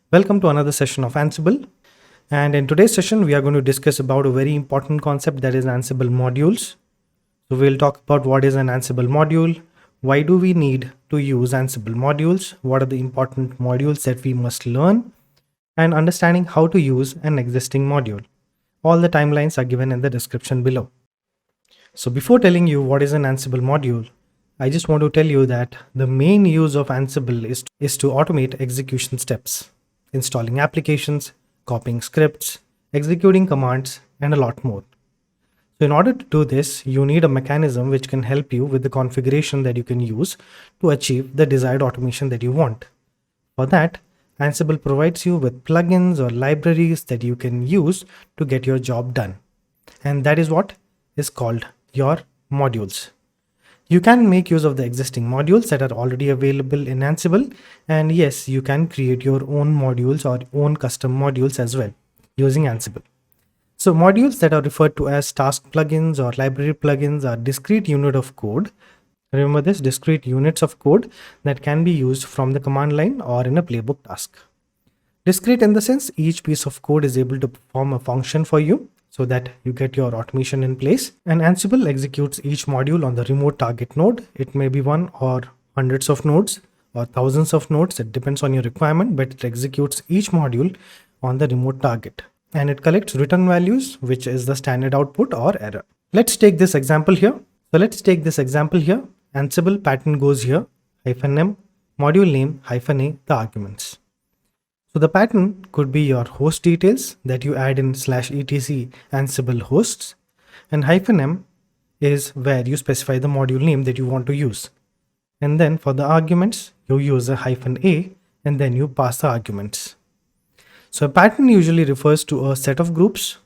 Welcome to another session of Ansible. And in today's session, we are going to discuss about a very important concept that is Ansible modules. So we'll talk about what is an Ansible module, why do we need to use Ansible modules, what are the important modules that we must learn, and understanding how to use an existing module. All the timelines are given in the description below. So before telling you what is an Ansible module, I just want to tell you that the main use of Ansible is to automate execution steps, installing applications, copying scripts, executing commands, and a lot more. So in order to do this, you need a mechanism which can help you with the configuration that you can use to achieve the desired automation that you want. For that, Ansible provides you with plugins or libraries that you can use to get your job done. And that is what is called your modules. You can make use of the existing modules that are already available in Ansible, and yes, you can create your own modules or own custom modules as well using Ansible. So modules that are referred to as task plugins or library plugins are discrete unit of code. Remember this, discrete units of code that can be used from the command line or in a playbook task. Discrete in the sense each piece of code is able to perform a function for you so that you get your automation in place. And Ansible executes each module on the remote target node. It may be one or hundreds of nodes or thousands of nodes. It depends on your requirement, but it executes each module on the remote target. And it collects return values, which is the standard output or error. Let's take this example here. Ansible pattern goes here, -m, module name, -a, the arguments. So the pattern could be your host details that you add in /etc Ansible hosts, and -m is where you specify the module name that you want to use. And then for the arguments, you use a -a and then you pass the arguments. So a pattern usually refers to a set of groups,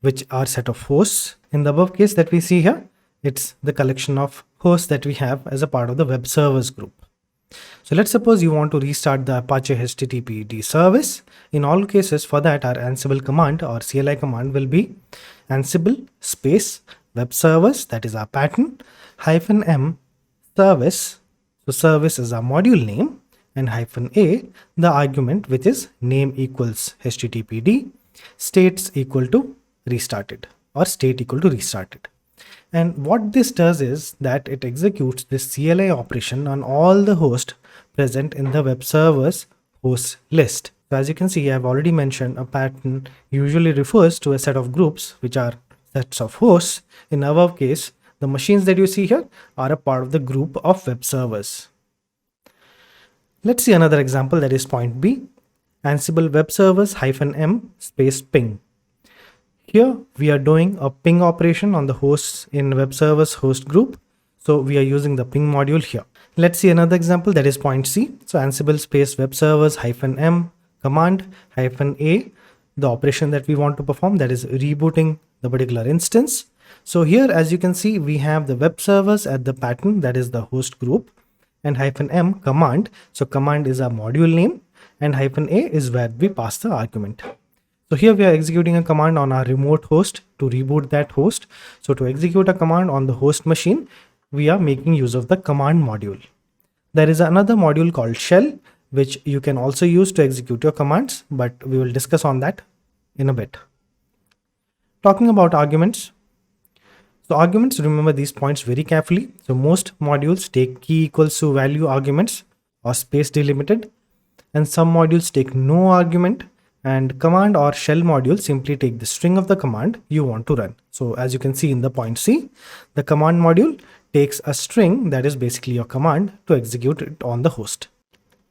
which are set of hosts. In the above case that we see here, it's the collection of hosts that we have as a part of the web servers group. So let's suppose you want to restart the Apache HTTPD service. In all cases, for that, our Ansible command or CLI command will be Ansible space web servers, that is our pattern, -m service. So service is our module name, and -a, the argument, which is name equals HTTPD, states equal to restarted or state equal to restarted. And what this does is that it executes this CLI operation on all the hosts present in the web server's host list. So as you can see, I've already mentioned a pattern usually refers to a set of groups, which are sets of hosts. In our case, the machines that you see here are a part of the group of web servers. Let's see another example, that is point B, Ansible web servers -m space ping. Here we are doing a ping operation on the hosts in web servers host group. So we are using the ping module here. Let's see another example, that is point C. So Ansible space web servers -m command -a, the operation that we want to perform, that is rebooting the particular instance. So here, as you can see, we have the web servers at the pattern, that is the host group, and -m command. So command is our module name, and -a is where we pass the argument. So here we are executing a command on our remote host to reboot that host. So to execute a command on the host machine, we are making use of the command module. There is another module called shell, which you can also use to execute your commands, but we will discuss on that in a bit. Talking about arguments. So arguments, remember these points very carefully. So most modules take key equals to value arguments or space delimited, and some modules take no argument, and command or shell modules simply take the string of the command you want to run. So as you can see in the point C, the command module takes a string that is basically your command to execute it on the host.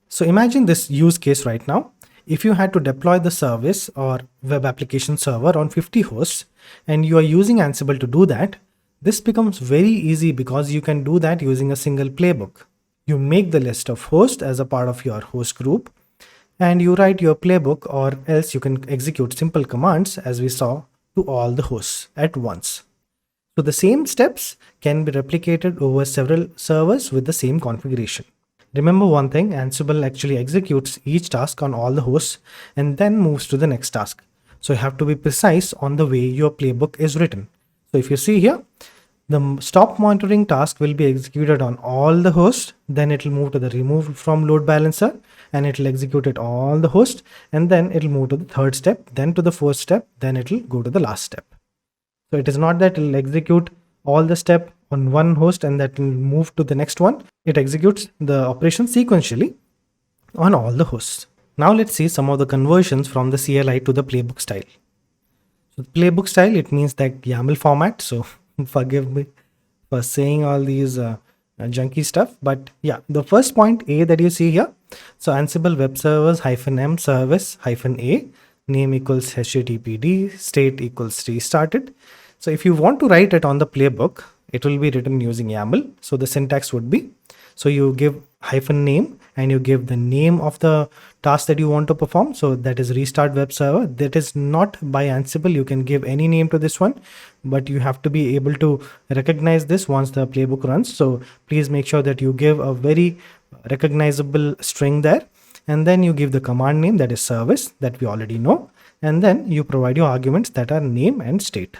So imagine this use case right now. If you had to deploy the service or web application server on 50 hosts and you are using Ansible to do that, this becomes very easy because you can do that using a single playbook. You make the list of hosts as a part of your host group, and you write your playbook, or else you can execute simple commands as we saw to all the hosts at once. So the same steps can be replicated over several servers with the same configuration. Remember one thing, Ansible actually executes each task on all the hosts and then moves to the next task. So you have to be precise on the way your playbook is written. So if you see here, The stop monitoring task will be executed on all the hosts, then it will move to the remove from load balancer and it will execute it all the hosts, and then it will move to the third step, then to the fourth step, then it will go to the last step. So it is not that it will execute all the step on one host and that will move to the next one. It executes the operation sequentially on all the hosts. Now let's see some of the conversions from the CLI to the playbook style. So playbook style, it means that YAML format. So forgive me for saying all these junky stuff, but yeah, the first point A that you see here. So Ansible web servers -m service -a, name equals httpd, state equals restarted. So if you want to write it on the playbook, it will be written using YAML. So the syntax would be, so you give -name and you give the name of the task that you want to perform. So that is restart web server. That is not by Ansible. You can give any name to this one, but you have to be able to recognize this once the playbook runs. So please make sure that you give a very recognizable string there. And then you give the command name, that is service, that we already know. And then you provide your arguments that are name and state.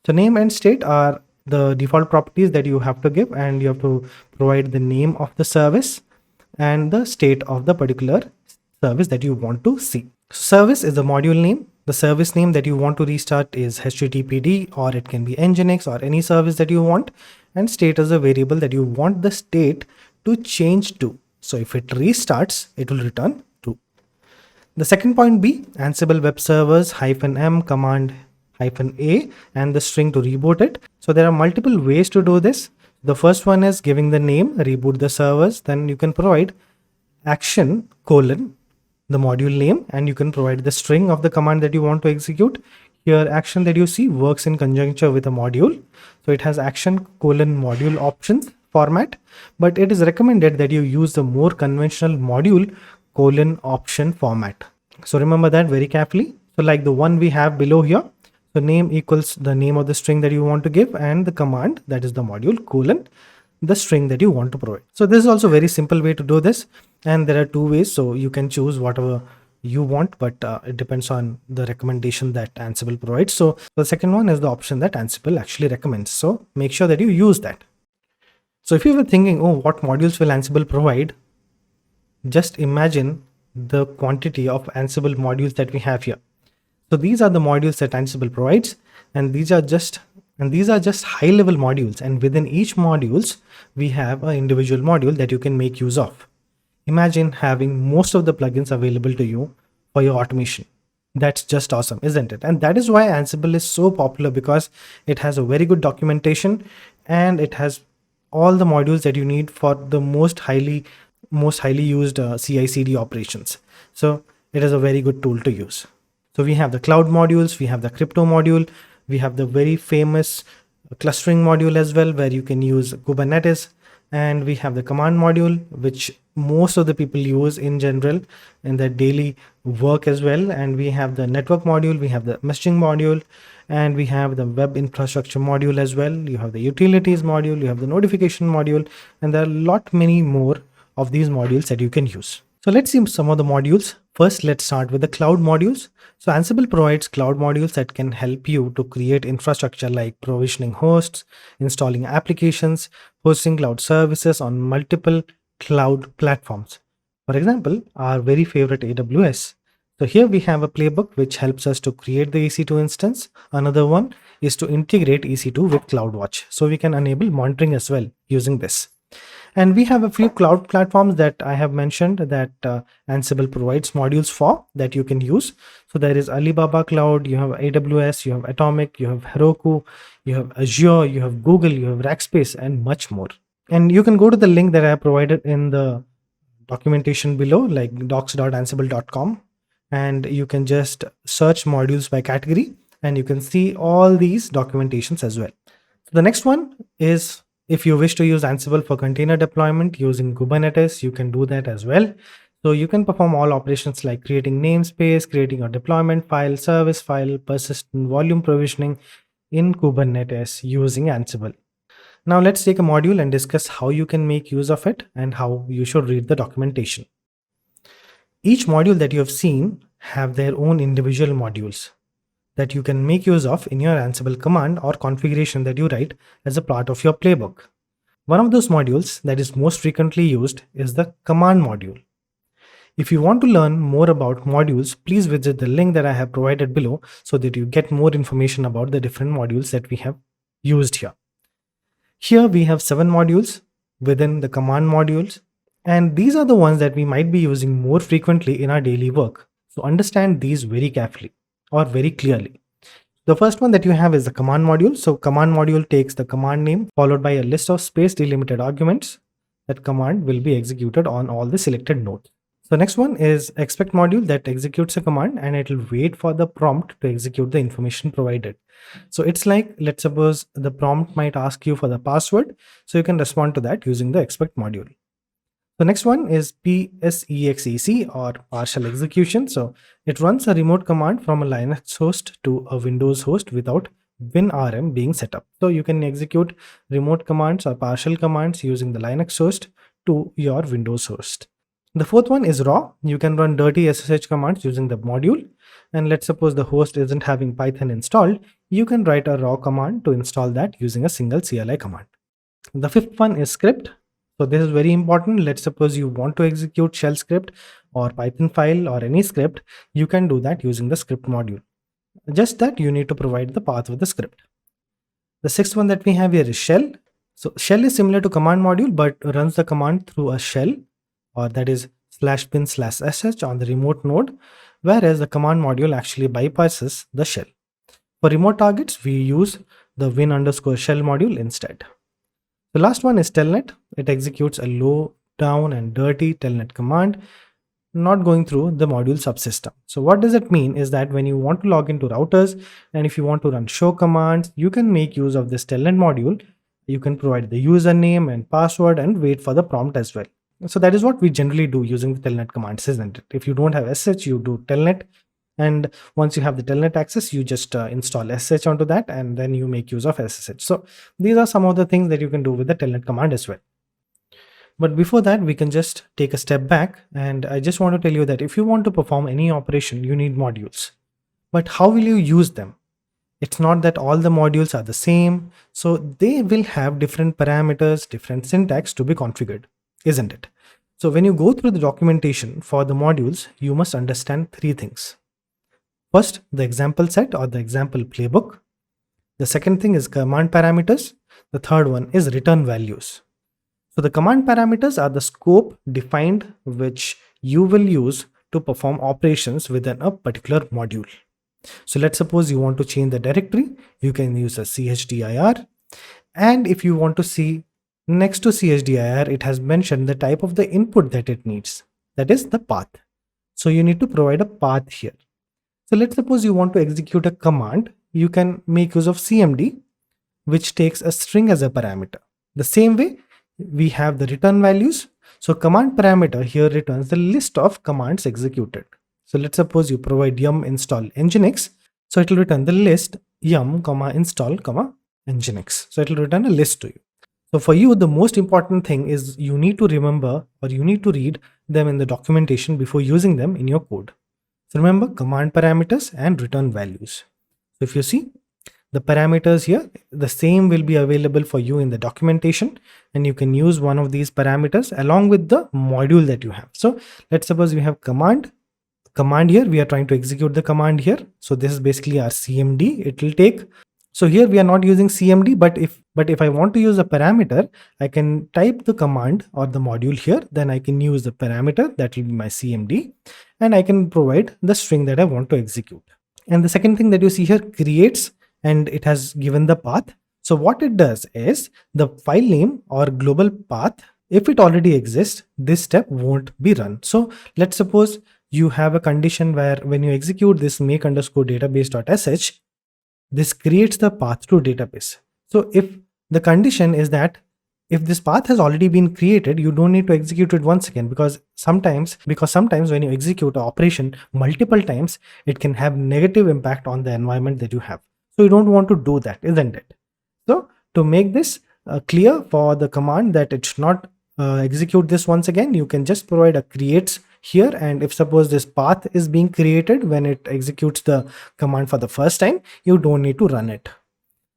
So name and state are the default properties that you have to give, and you have to provide the name of the service and the state of the particular service that you want to see. Service is the module name. The service name that you want to restart is httpd, or it can be nginx or any service that you want. And state is a variable that you want the state to change to. So if it restarts, it will return true. The second point B, Ansible web servers -m command -a and the string to reboot it. So there are multiple ways to do this. The first one is giving the name, reboot the servers. Then you can provide action : the module name, and you can provide the string of the command that you want to execute. Here action that you see works in conjunction with a module. So it has action : module options format, but it is recommended that you use the more conventional module : option format. So remember that very carefully. So like the one we have below here. So name equals the name of the string that you want to give, and the command, that is the module : the string that you want to provide. So this is also a very simple way to do this, and there are two ways. So you can choose whatever you want, but it depends on the recommendation that Ansible provides. So the second one is the option that Ansible actually recommends. So make sure that you use that. So if you were thinking, oh, what modules will Ansible provide? Just imagine the quantity of Ansible modules that we have here. So these are the modules that Ansible provides, and these are just high level modules, and within each modules we have an individual module that you can make use of. Imagine having most of the plugins available to you for your automation. That's just awesome, isn't it? And that is why Ansible is so popular, because it has a very good documentation and it has all the modules that you need for the most highly used CI/CD operations. So it is a very good tool to use. So we have the cloud modules, we have the crypto module, we have the very famous clustering module as well, where you can use Kubernetes, and we have the command module, which most of the people use in general in their daily work as well. And we have the network module, we have the messaging module, and we have the web infrastructure module as well. You have the utilities module, you have the notification module, and there are a lot many more of these modules that you can use. So let's see some of the modules. First, let's start with the cloud modules. So Ansible provides cloud modules that can help you to create infrastructure like provisioning hosts, installing applications, hosting cloud services on multiple cloud platforms. For example, our very favorite AWS. So here we have a playbook which helps us to create the EC2 instance. Another one is to integrate EC2 with CloudWatch. So we can enable monitoring as well using this. And we have a few cloud platforms that I have mentioned that Ansible provides modules for that you can use. So there is Alibaba Cloud, you have AWS, you have Atomic, you have Heroku, you have Azure, you have Google, you have Rackspace, and much more. And you can go to the link that I have provided in the documentation below, like docs.ansible.com, and you can just search modules by category, and you can see all these documentations as well. So the next one is, if you wish to use Ansible for container deployment using Kubernetes, you can do that as well. So you can perform all operations like creating namespace, creating a deployment file, service file, persistent volume provisioning in Kubernetes using Ansible. Now let's take a module and discuss how you can make use of it and how you should read the documentation. Each module that you have seen have their own individual modules that you can make use of in your Ansible command or configuration that you write as a part of your playbook. One of those modules that is most frequently used is the command module. If you want to learn more about modules, please visit the link that I have provided below so that you get more information about the different modules that we have used here. Here we have 7 modules within the command modules, and these are the ones that we might be using more frequently in our daily work. So understand these very carefully or very clearly. The first one that you have is the command module. So command module takes the command name followed by a list of space delimited arguments. That command will be executed on all the selected nodes. So next one is expect module that executes a command and it will wait for the prompt to execute the information provided. So it's like, let's suppose the prompt might ask you for the password. So you can respond to that using the expect module. The next one is PSEXEC or partial execution. So it runs a remote command from a Linux host to a Windows host without WinRM being set up. So you can execute remote commands or partial commands using the Linux host to your Windows host. The fourth one is raw. You can run dirty SSH commands using the module. And let's suppose the host isn't having Python installed. You can write a raw command to install that using a single CLI command. The fifth one is script. So this is very important. Let's suppose you want to execute shell script or Python file or any script. You can do that using the script module. Just that you need to provide the path of the script. The sixth one that we have here is shell. So shell is similar to command module but runs the command through a shell, or that is /bin/sh on the remote node, whereas the command module actually bypasses the shell. For remote targets, we use the win_shell module instead. The last one is telnet. It executes a low, down, and dirty telnet command, not going through the module subsystem. So what does it mean is that when you want to log into routers and if you want to run show commands, you can make use of this telnet module. You can provide the username and password and wait for the prompt as well. So that is what we generally do using the telnet commands, isn't it? If you don't have SSH, you do telnet. And once you have the telnet access, you just install SSH onto that and then you make use of SSH. So these are some of the things that you can do with the telnet command as well. But before that, we can just take a step back. And I just want to tell you that if you want to perform any operation, you need modules. But how will you use them? It's not that all the modules are the same. So they will have different parameters, different syntax to be configured, isn't it? So when you go through the documentation for the modules, you must understand 3 things. First, the example set or the example playbook. The second thing is command parameters. The third one is return values. So the command parameters are the scope defined which you will use to perform operations within a particular module. So let's suppose you want to change the directory, you can use a chdir. And if you want to see next to chdir, it has mentioned the type of the input that it needs, that is the path. So you need to provide a path here. So let's suppose you want to execute a command, you can make use of cmd, which takes a string as a parameter. The same way, we have the return values. So command parameter here returns the list of commands executed. So let's suppose you provide yum install nginx. So it will return the list yum, install, nginx. So it will return a list to you. So for you, the most important thing is you need to remember or you need to read them in the documentation before using them in your code. So remember command parameters and return values. So if you see the parameters here, the same will be available for you in the documentation, and you can use one of these parameters along with the module that you have. So let's suppose we have command here, we are trying to execute the command here. So this is basically our cmd. It will take, so here we are not using cmd, but if I want to use a parameter, I can type the command or the module here, then I can use the parameter, that will be my cmd, and I can provide the string that I want to execute. And the second thing that you see here, creates, and it has given the path. So what it does is the file name or global path, if it already exists, this step won't be run. So let's suppose you have a condition where when you execute this make_database.sh, this creates the path to database. So if the condition is that if this path has already been created, you don't need to execute it once again, because sometimes when you execute an operation multiple times, it can have negative impact on the environment that you have. So you don't want to do that, isn't it? So to make this clear for the command that it should not execute this once again, you can just provide a creates here, and if suppose this path is being created when it executes the command for the first time, you don't need to run it.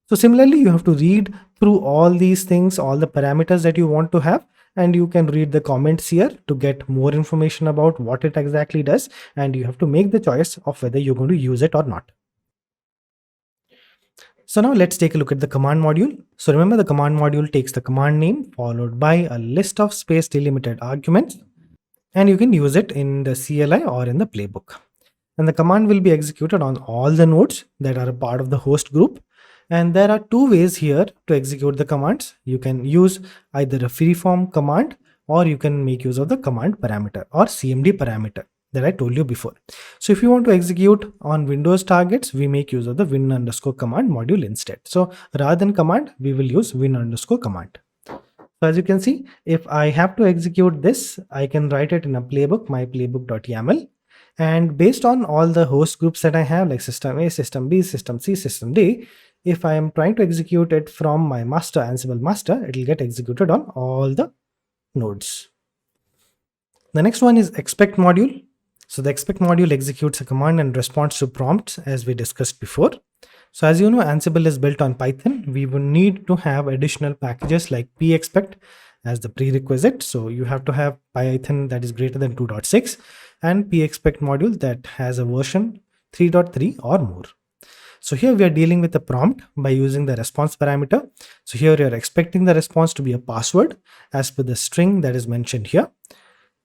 So similarly, you have to read through all these things, all the parameters that you want to have, and you can read the comments here to get more information about what it exactly does, and you have to make the choice of whether you're going to use it or not. So now let's take a look at the command module. So remember, the command module takes the command name followed by a list of space delimited arguments, and you can use it in the CLI or in the playbook. And the command will be executed on all the nodes that are a part of the host group. And there are two ways here to execute the commands. You can use either a freeform command, or you can make use of the command parameter or CMD parameter that I told you before. So if you want to execute on Windows targets, we make use of the win underscore command module instead. So rather than command, we will use win underscore command. So as you can see, if I have to execute this, I can write it in a playbook, my playbook.yaml. And based on all the host groups that I have, like system A, system B, system C, system D, if I am trying to execute it from my master, Ansible master, it will get executed on all the nodes. The next one is expect module. So the expect module executes a command and responds to prompts, as we discussed before. So as you know, Ansible is built on Python. We will need to have additional packages like pexpect as the prerequisite. So you have to have Python that is greater than 2.6 and pexpect module that has a version 3.3 or more. So here we are dealing with a prompt by using the response parameter. So here you are expecting the response to be a password as per the string that is mentioned here.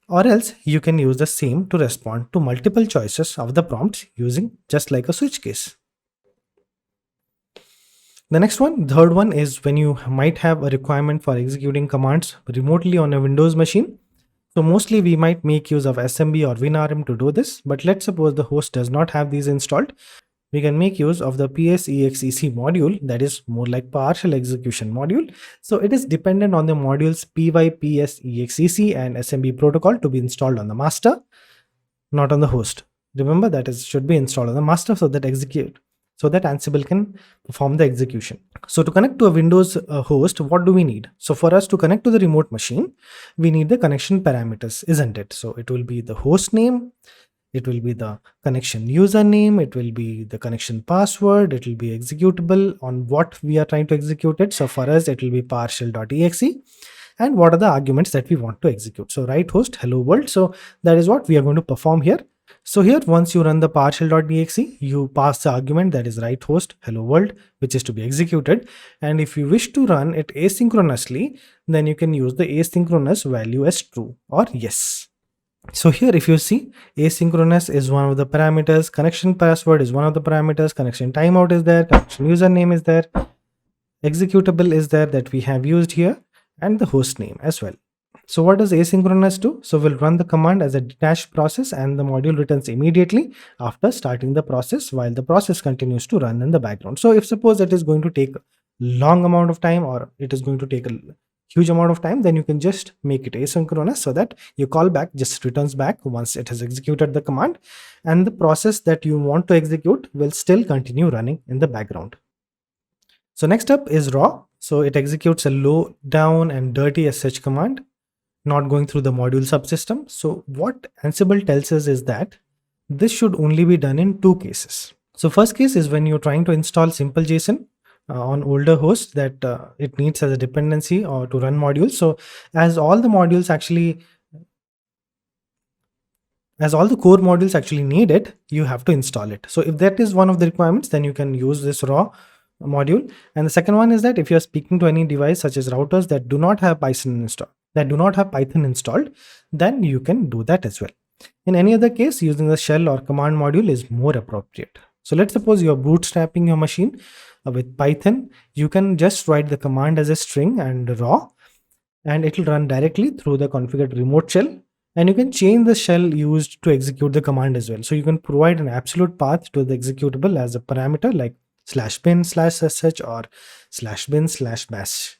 Or else you can use the same to respond to multiple choices of the prompts using just like a switch case. The next one, third one, is when you might have a requirement for executing commands remotely on a Windows machine. So mostly we might make use of SMB or WinRM to do this, but let's suppose the host does not have these installed. We can make use of the PSEXEC module, that is more like partial execution module. So it is dependent on the modules PYPSEXEC and SMB protocol to be installed on the master, not on the host. Remember that it should be installed on the master so that Ansible can perform the execution. So to connect to a Windows host, what do we need? So for us to connect to the remote machine, we need the connection parameters, isn't it? So it will be the host name, it will be the connection username, it will be the connection password, it will be executable on what we are trying to execute it. So for us, it will be partial.exe, and what are the arguments that we want to execute. So write host hello world. So that is what we are going to perform here. So here, once you run the partial.exe, you pass the argument that is write host hello world, which is to be executed. And if you wish to run it asynchronously, then you can use the asynchronous value as true or yes. So here, if you see, asynchronous is one of the parameters, connection password is one of the parameters, connection timeout is there, connection username is there, executable is there that we have used here, and the host name as well. So what does asynchronous do? So we'll run the command as a detached process, and the module returns immediately after starting the process while the process continues to run in the background. So if suppose it is going to take a long amount of time, or it is going to take a huge amount of time, then you can just make it asynchronous so that your callback just returns back once it has executed the command, and the process that you want to execute will still continue running in the background. So next up is raw. So it executes a low down and dirty sh command, not going through the module subsystem. So what Ansible tells us is that this should only be done in two cases. So first case is when you're trying to install simple JSON on older hosts that it needs as a dependency or to run modules. So as all the core modules actually need it, you have to install it. So if that is one of the requirements, then you can use this raw module. And the second one is that if you're speaking to any device such as routers that do not have Python installed, then you can do that as well. In any other case, using the shell or command module is more appropriate. So let's suppose you're bootstrapping your machine with Python. You can just write the command as a string and raw, and it will run directly through the configured remote shell. And you can change the shell used to execute the command as well. So you can provide an absolute path to the executable as a parameter like /bin/sh or /bin/bash,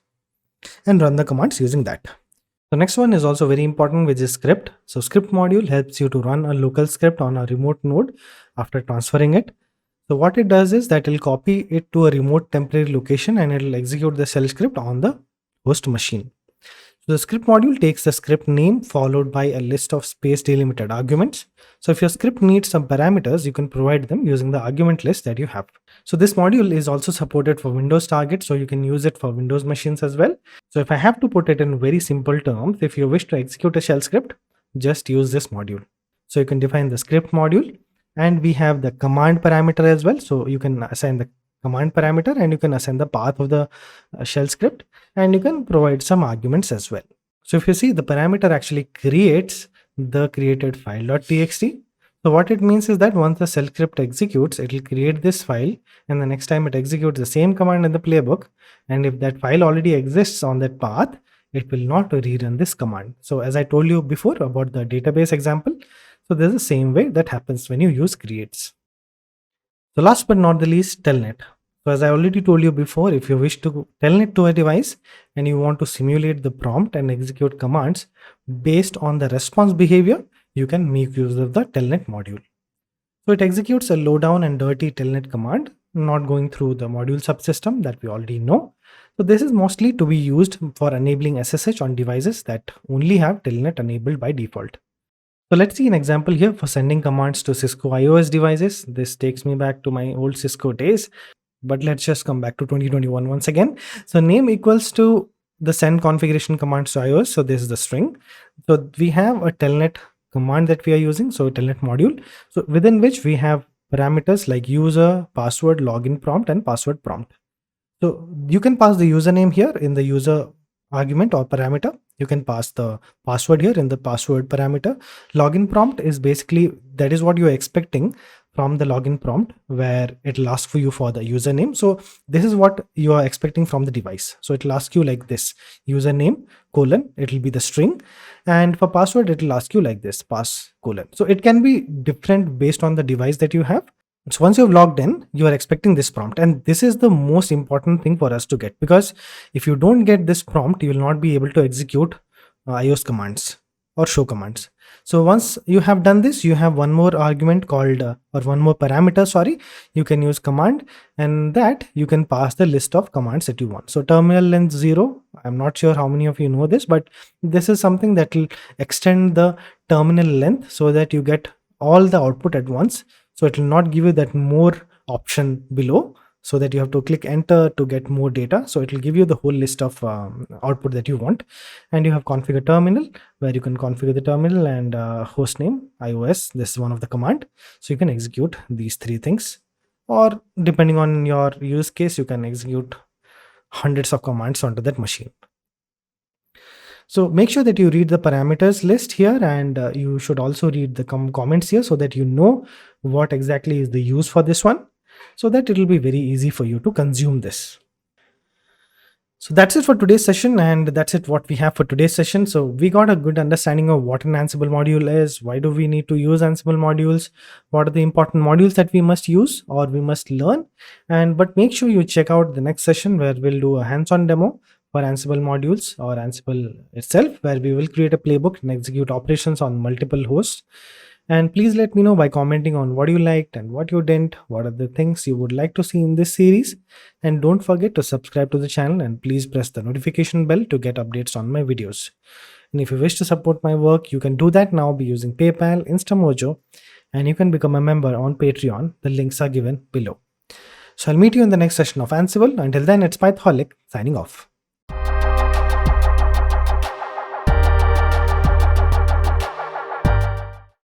and run the commands using that. The next one is also very important, which is script. So script module helps you to run a local script on a remote node after transferring it. So what it does is that it will copy it to a remote temporary location, and it will execute the shell script on the host machine. So the script module takes the script name followed by a list of space delimited arguments. So if your script needs some parameters, you can provide them using the argument list that you have. So this module is also supported for Windows Target, so you can use it for Windows machines as well. So if I have to put it in very simple terms, if you wish to execute a shell script, just use this module. So you can define the script module, and we have the command parameter as well. So you can assign the command parameter and you can assign the path of the shell script, and you can provide some arguments as well. So if you see, the parameter actually creates the created file.txt. So what it means is that once the shell script executes, it will create this file, and the next time it executes the same command in the playbook, and if that file already exists on that path, it will not rerun this command. So as I told you before about the database example, so this is the same way that happens when you use creates. So last but not the least, telnet. So as I already told you before, if you wish to telnet to a device and you want to simulate the prompt and execute commands based on the response behavior, you can make use of the telnet module. So it executes a lowdown and dirty telnet command, not going through the module subsystem that we already know. So this is mostly to be used for enabling SSH on devices that only have telnet enabled by default. So let's see an example here for sending commands to Cisco iOS devices. This takes me back to my old Cisco days, but let's just come back to 2021 once again. So name equals to the send configuration commands to iOS. So this is the string. So we have a telnet command that we are using. So telnet module. So within which we have parameters like user, password, login prompt, and password prompt. So you can pass the username here in the user argument or parameter. You can pass the password here in the password parameter. Login prompt is basically, that is what you're expecting from the login prompt, where it'll ask for you for the username. So this is what you are expecting from the device. So it'll ask you like this: username colon, it'll be the string, and for password it'll ask you like this: pass colon. So it can be different based on the device that you have. So once you've logged in, you are expecting this prompt, and this is the most important thing for us to get, because if you don't get this prompt, you will not be able to execute iOS commands or show commands. So once you have done this, you have one more argument called or one more parameter, sorry, you can use command, and that you can pass the list of commands that you want. So terminal length 0, I'm not sure how many of you know this, but this is something that will extend the terminal length so that you get all the output at once. So it will not give you that more option below, so that you have to click enter to get more data. So it will give you the whole list of output that you want. And you have configure terminal, where you can configure the terminal, and hostname iOS, this is one of the command. So you can execute these three things, or depending on your use case, you can execute hundreds of commands onto that machine. So make sure that you read the parameters list here, and you should also read the comments here, so that you know what exactly is the use for this one, so that it will be very easy for you to consume this. So that's it for today's session, and that's it what we have for today's session. So we got a good understanding of what an Ansible module is, why do we need to use Ansible modules, what are the important modules that we must use or we must learn. But make sure you check out the next session, where we'll do a hands-on demo for Ansible modules or Ansible itself, where we will create a playbook and execute operations on multiple hosts. And please let me know by commenting on what you liked and what you didn't, what are the things you would like to see in this series. And don't forget to subscribe to the channel, and please press the notification bell to get updates on my videos. And if you wish to support my work, you can do that now by using PayPal, Instamojo, and you can become a member on Patreon. The links are given below. So I'll meet you in the next session of Ansible. Until then, it's Pytholic signing off.